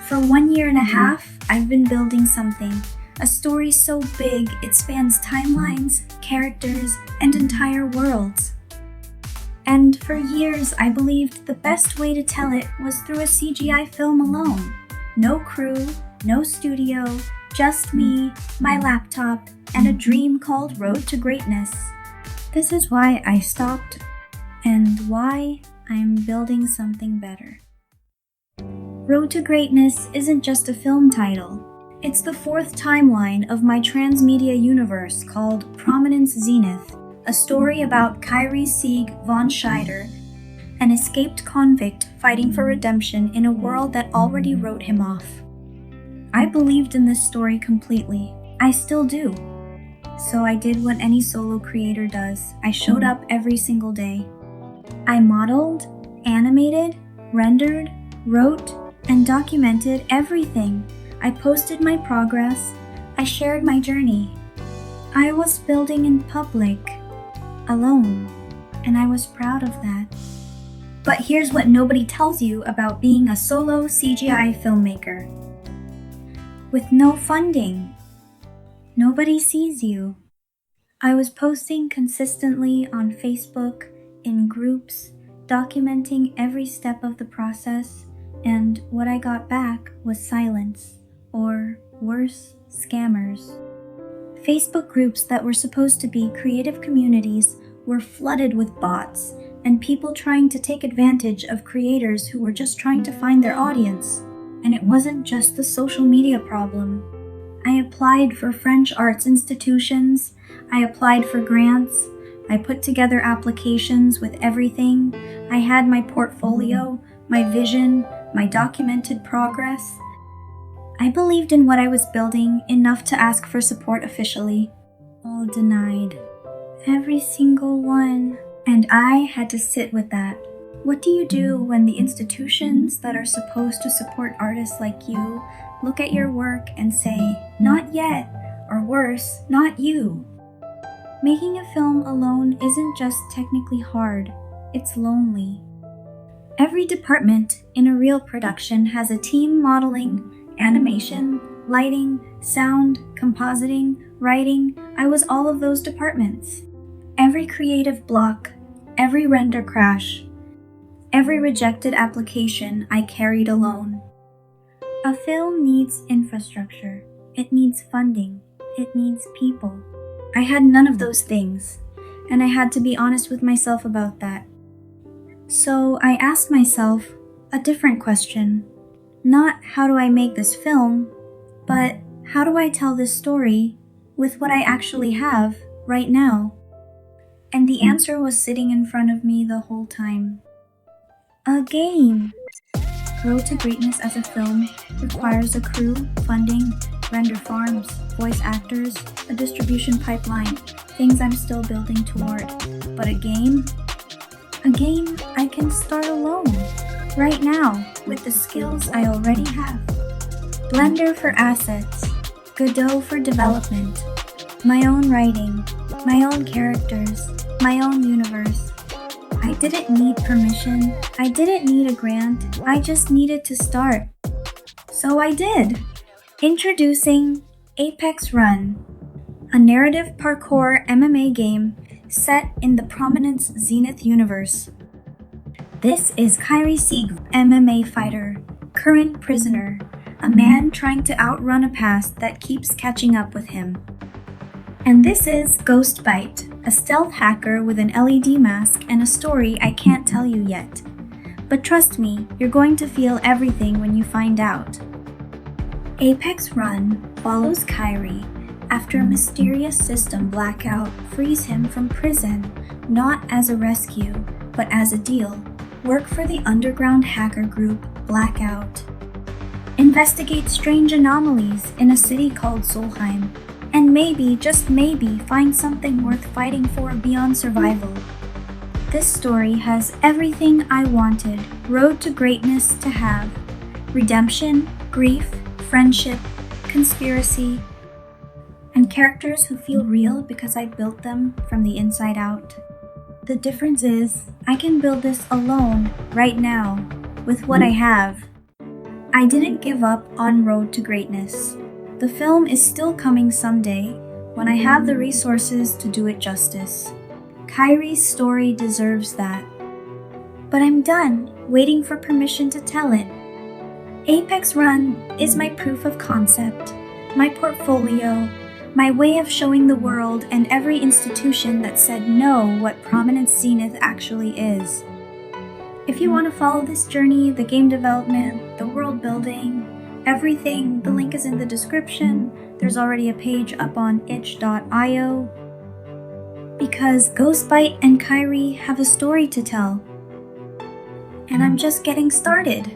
For 1 year and a half, I've been building something. A story so big it spans timelines, characters, and entire worlds. And for years, I believed the best way to tell it was through a CGI film alone. No crew, no studio, just me, my laptop, and a dream called Road to Greatness. This is why I stopped, and why I'm building something better. Road to Greatness isn't just a film title. It's the fourth timeline of my transmedia universe called Prominence Zenith, a story about Kyrie Sieg von Scheider, an escaped convict fighting for redemption in a world that already wrote him off. I believed in this story completely. I still do. So I did what any solo creator does. I showed up every single day. I modeled, animated, rendered, wrote, and documented everything. I posted my progress. I shared my journey. I was building in public, alone, and I was proud of that. But here's what nobody tells you about being a solo CGI filmmaker. With no funding, nobody sees you. I was posting consistently on Facebook, in groups, documenting every step of the process, and what I got back was silence, or worse, scammers. Facebook groups that were supposed to be creative communities were flooded with bots and people trying to take advantage of creators who were just trying to find their audience. And it wasn't just the social media problem. I applied for French arts institutions, I applied for grants, I put together applications with everything. I had my portfolio, my vision, my documented progress. I believed in what I was building enough to ask for support officially. All denied. Every single one. And I had to sit with that. What do you do when the institutions that are supposed to support artists like you look at your work and say, "Not yet," or worse, "Not you"? Making a film alone isn't just technically hard, it's lonely. Every department in a real production has a team modeling, animation, lighting, sound, compositing, writing. I was all of those departments. Every creative block, every render crash, every rejected application I carried alone. A film needs infrastructure. It needs funding. It needs people. I had none of those things, and I had to be honest with myself about that. So I asked myself a different question. Not how do I make this film, but how do I tell this story with what I actually have right now? And the answer was sitting in front of me the whole time. A game! Road to Greatness as a film requires a crew, funding, render farms, voice actors, a distribution pipeline, things I'm still building toward. But a game? A game I can start alone, right now, with the skills I already have. Blender for assets, Godot for development, my own writing, my own characters, my own universe. I didn't need permission, I didn't need a grant, I just needed to start. So I did. Introducing Apex Run, a narrative parkour MMA game set in the Prominence Zenith universe. This is Kyrie Sieg, MMA fighter, current prisoner, a man trying to outrun a past that keeps catching up with him. And this is Ghostbite, a stealth hacker with an LED mask and a story I can't tell you yet. But trust me, you're going to feel everything when you find out. Apex Run follows Kyrie after a mysterious system blackout frees him from prison, not as a rescue, but as a deal. Work for the underground hacker group Blackout. Investigate strange anomalies in a city called Solheim, and maybe, just maybe, find something worth fighting for beyond survival. This story has everything I wanted Road to Greatness to have. Redemption, grief, friendship, conspiracy, and characters who feel real because I built them from the inside out. The difference is, I can build this alone, right now, with what I have. I didn't give up on Road to Greatness. The film is still coming someday when I have the resources to do it justice. Kyrie's story deserves that. But I'm done waiting for permission to tell it. Apex Run is my proof of concept, my portfolio, my way of showing the world and every institution that said no what Prominence Zenith actually is. If you want to follow this journey, the game development, the world building, everything, the link is in the description. There's already a page up on itch.io. Because Ghostbite and Kyrie have a story to tell. And I'm just getting started.